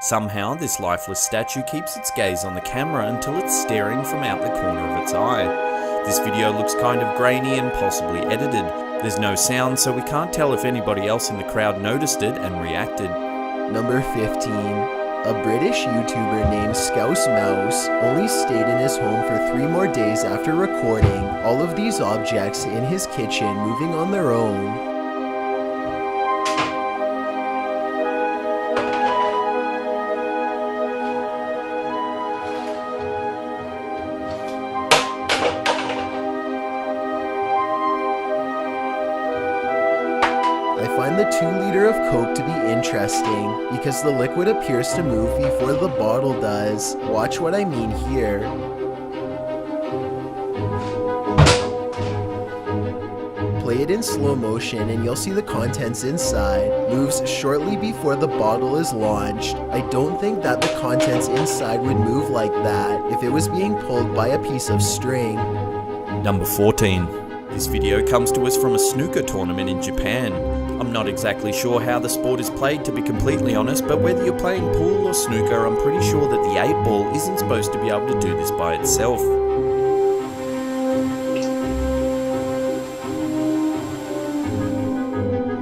Somehow, this lifeless statue keeps its gaze on the camera until it's staring from out the corner of its eye. This video looks kind of grainy and possibly edited. There's no sound, so we can't tell if anybody else in the crowd noticed it and reacted. Number 15. A British YouTuber named Scouse Mouse only stayed in his home for 3 more days after recording all of these objects in his kitchen moving on their own. I find the 2-liter of Coke to be interesting because the liquid appears to move before the bottle does. Watch what I mean here. Play it in slow motion and you'll see the contents inside moves shortly before the bottle is launched. I don't think that the contents inside would move like that if it was being pulled by a piece of string. Number 14. This video comes to us from a snooker tournament in Japan. I'm not exactly sure how the sport is played, to be completely honest, but whether you're playing pool or snooker, I'm pretty sure that the 8-ball isn't supposed to be able to do this by itself.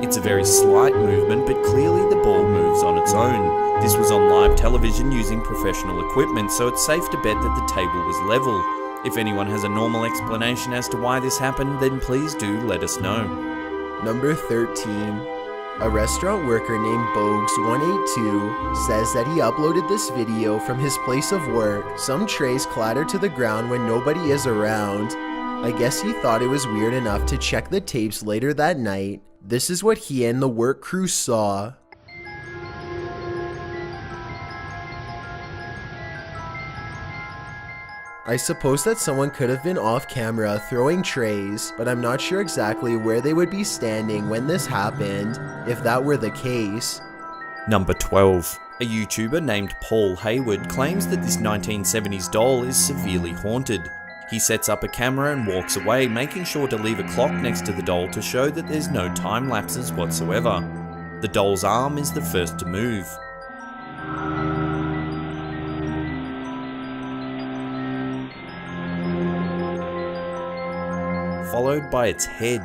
It's a very slight movement, but clearly the ball moves on its own. This was on live television using professional equipment, so it's safe to bet that the table was level. If anyone has a normal explanation as to why this happened, then please do let us know. Number 13. A restaurant worker named Bogues182 says that he uploaded this video from his place of work. Some trays clatter to the ground when nobody is around. I guess he thought it was weird enough to check the tapes later that night. This is what he and the work crew saw. I suppose that someone could have been off camera throwing trays, but I'm not sure exactly where they would be standing when this happened, if that were the case. Number 12. A YouTuber named Paul Hayward claims that this 1970s doll is severely haunted. He sets up a camera and walks away, making sure to leave a clock next to the doll to show that there's no time lapses whatsoever. The doll's arm is the first to move. Followed by its head.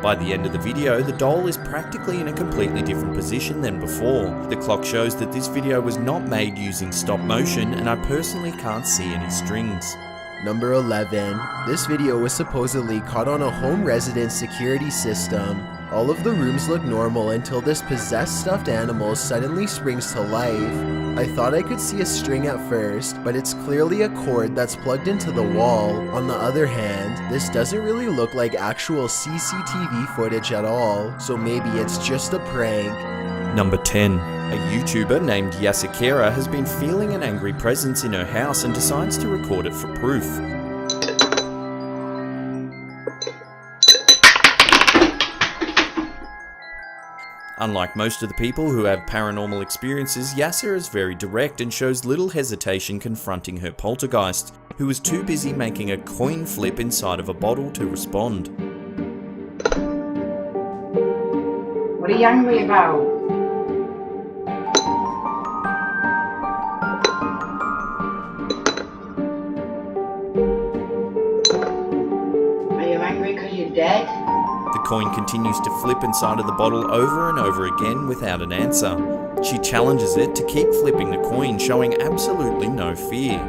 By the end of the video, the doll is practically in a completely different position than before. The clock shows that this video was not made using stop motion, and I personally can't see any strings. Number 11. This video was supposedly caught on a home resident security system. All of the rooms look normal until this possessed stuffed animal suddenly springs to life. I thought I could see a string at first, but it's clearly a cord that's plugged into the wall. On the other hand, this doesn't really look like actual CCTV footage at all, so maybe it's just a prank. Number 10. A YouTuber named Yasakira has been feeling an angry presence in her house and decides to record it for proof. Unlike most of the people who have paranormal experiences, Yasser is very direct and shows little hesitation confronting her poltergeist, who was too busy making a coin flip inside of a bottle to respond. What are you angry about? Are you angry because you're dead? The coin continues to flip inside of the bottle over and over again without an answer. She challenges it to keep flipping the coin, showing absolutely no fear.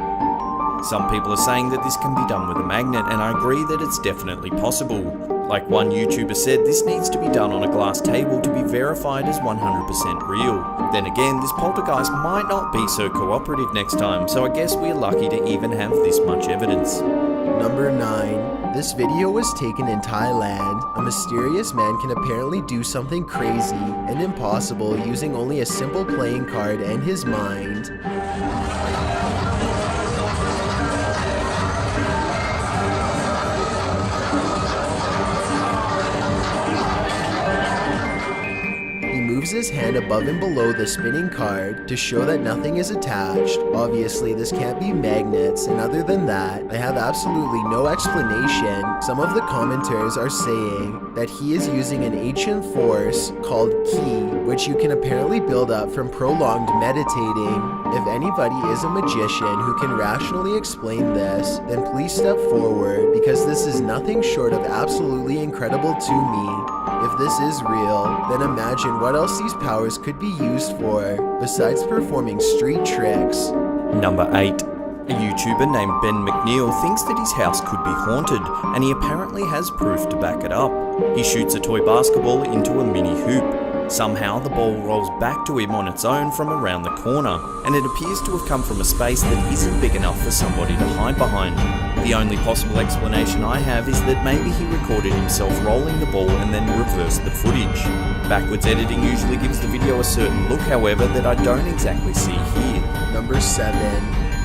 Some people are saying that this can be done with a magnet, and I agree that it's definitely possible. Like one YouTuber said, this needs to be done on a glass table to be verified as 100% real. Then again, this poltergeist might not be so cooperative next time, so I guess we're lucky to even have this much evidence. Number 9. This video was taken in Thailand. A mysterious man can apparently do something crazy and impossible using only a simple playing card and his mind. He moves moves his hand above and below the spinning card to show that nothing is attached. Obviously, this can't be magnets, and other than that, I have absolutely no explanation. Some of the commenters are saying that he is using an ancient force called ki, which you can apparently build up from prolonged meditating. If anybody is a magician who can rationally explain this, then please step forward, because this is nothing short of absolutely incredible to me. If this is real, then imagine what else these powers could be used for, besides performing street tricks. Number 8. A YouTuber named Ben McNeil thinks that his house could be haunted, and he apparently has proof to back it up. He shoots a toy basketball into a mini hoop. Somehow the ball rolls back to him on its own from around the corner, and it appears to have come from a space that isn't big enough for somebody to hide behind. The only possible explanation I have is that maybe he recorded himself rolling the ball and then reversed the footage. Backwards editing usually gives the video a certain look, however, that I don't exactly see here. Number 7.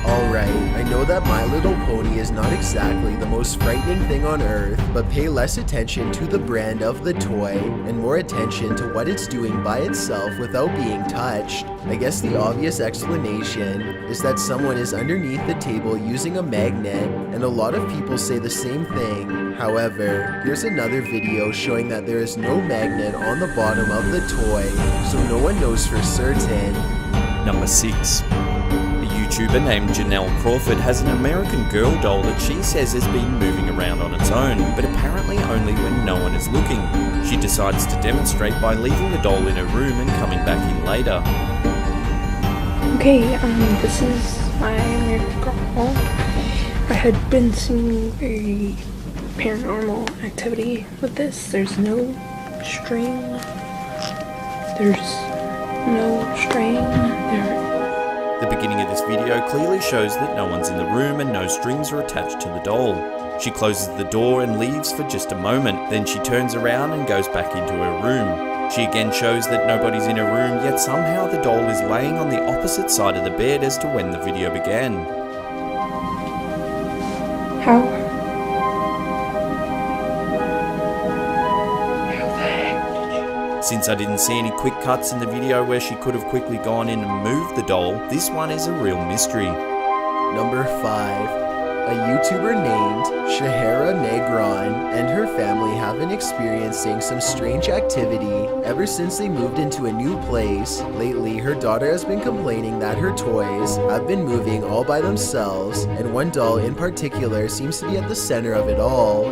Alright, I know that My Little Pony is not exactly the most frightening thing on earth, but pay less attention to the brand of the toy and more attention to what it's doing by itself without being touched. I guess the obvious explanation is that someone is underneath the table using a magnet, and a lot of people say the same thing. However, here's another video showing that there is no magnet on the bottom of the toy, so no one knows for certain. Number 6. YouTuber named Janelle Crawford has an American Girl doll that she says has been moving around on its own, but apparently only when no one is looking. She decides to demonstrate by leaving the doll in her room and coming back in later. Okay, this is my American Girl. I had been seeing a paranormal activity with this. There's no string. The beginning of this video clearly shows that no one's in the room and no strings are attached to the doll. She closes the door and leaves for just a moment, then she turns around and goes back into her room. She again shows that nobody's in her room, yet somehow the doll is laying on the opposite side of the bed as to when the video began. How? Since I didn't see any quick cuts in the video where she could have quickly gone in and moved the doll, this one is a real mystery. Number 5. A YouTuber named Shahara Negron and her family have been experiencing some strange activity ever since they moved into a new place. Lately, her daughter has been complaining that her toys have been moving all by themselves, and one doll in particular seems to be at the center of it all.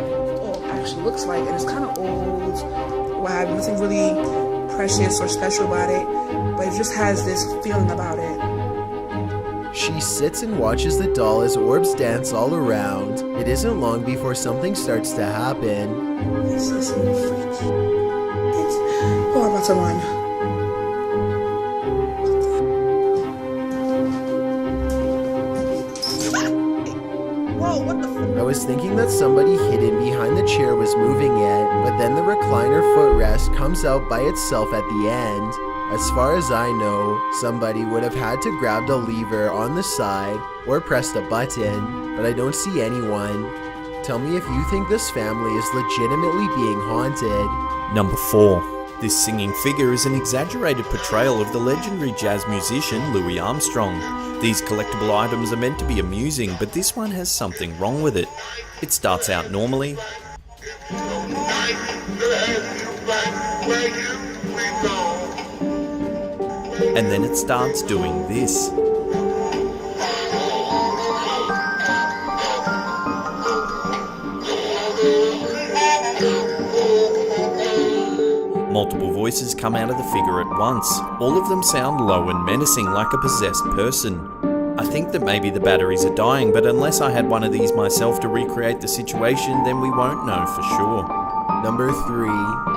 Actually looks like, and it's kind of old. Wow, nothing really precious or special about it, but it just has this feeling about it. She sits and watches the doll as orbs dance all around. It isn't long before something starts to happen. This is so freaky. Oh, I'm about to run. Whoa, what the f- I was thinking that somebody hidden behind the chair was moving it, but then the recliner footrest comes out by itself at the end. As far as I know, somebody would have had to grab the lever on the side or pressed a button, but I don't see anyone. Tell me if you think this family is legitimately being haunted. Number 4. This singing figure is an exaggerated portrayal of the legendary jazz musician Louis Armstrong. These collectible items are meant to be amusing, but this one has something wrong with it. It starts out normally, and then it starts doing this. Multiple voices come out of the figure at once. All of them sound low and menacing, like a possessed person. I think that maybe the batteries are dying, but unless I had one of these myself to recreate the situation, then we won't know for sure. Number 3.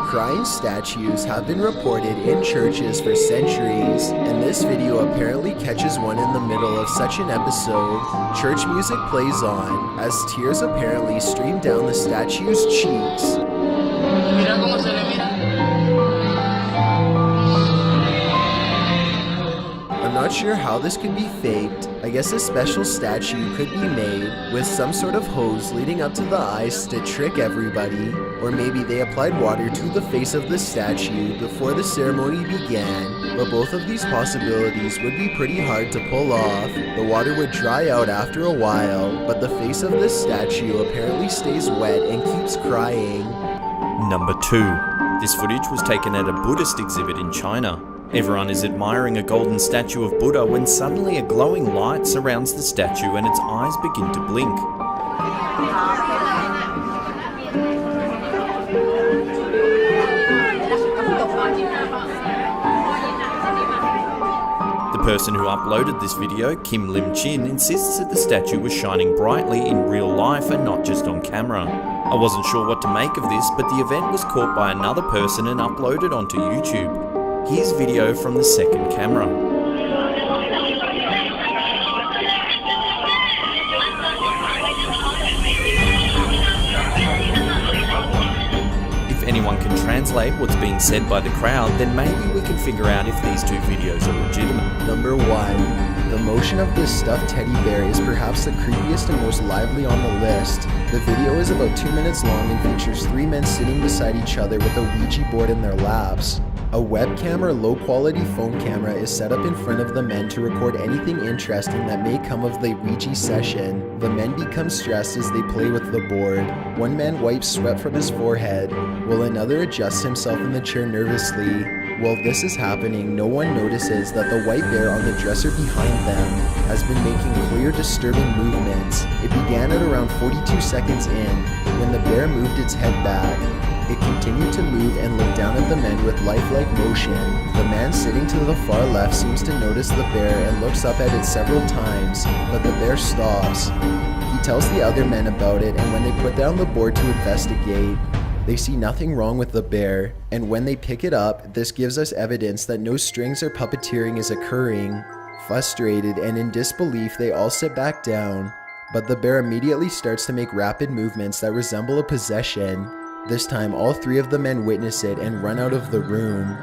Crying statues have been reported in churches for centuries, and this video apparently catches one in the middle of such an episode. Church music plays on, as tears apparently stream down the statue's cheeks. I'm not sure sure how this could be faked. I guess a special statue could be made with some sort of hose leading up to the eyes to trick everybody. Or maybe they applied water to the face of the statue before the ceremony began. But both of these possibilities would be pretty hard to pull off. The water would dry out after a while, but the face of the statue apparently stays wet and keeps crying. Number 2. This footage was taken at a Buddhist exhibit in China. Everyone is admiring a golden statue of Buddha when suddenly a glowing light surrounds the statue and its eyes begin to blink. The person who uploaded this video, Kim Lim Chin, insists that the statue was shining brightly in real life and not just on camera. I wasn't sure what to make of this, but the event was caught by another person and uploaded onto YouTube. Here's video from the second camera. If anyone can translate what's being said by the crowd, then maybe we can figure out if these two videos are legitimate. Number 1. The motion of this stuffed teddy bear is perhaps the creepiest and most lively on the list. The video is about 2 minutes long and features 3 men sitting beside each other with a Ouija board in their laps. A webcam or low-quality phone camera is set up in front of the men to record anything interesting that may come of the Ouija session. The men become stressed as they play with the board. One man wipes sweat from his forehead, while another adjusts himself in the chair nervously. While this is happening, no one notices that the white bear on the dresser behind them has been making clear, disturbing movements. It began at around 42 seconds in, when the bear moved its head back. It continued to move and look down at the men with lifelike motion. The man sitting to the far left seems to notice the bear and looks up at it several times, but the bear stops. He tells the other men about it, and when they put down the board to investigate, they see nothing wrong with the bear, and when they pick it up, this gives us evidence that no strings or puppeteering is occurring. Frustrated and in disbelief, they all sit back down, but the bear immediately starts to make rapid movements that resemble a possession. This time, all 3 of the men witness it and run out of the room.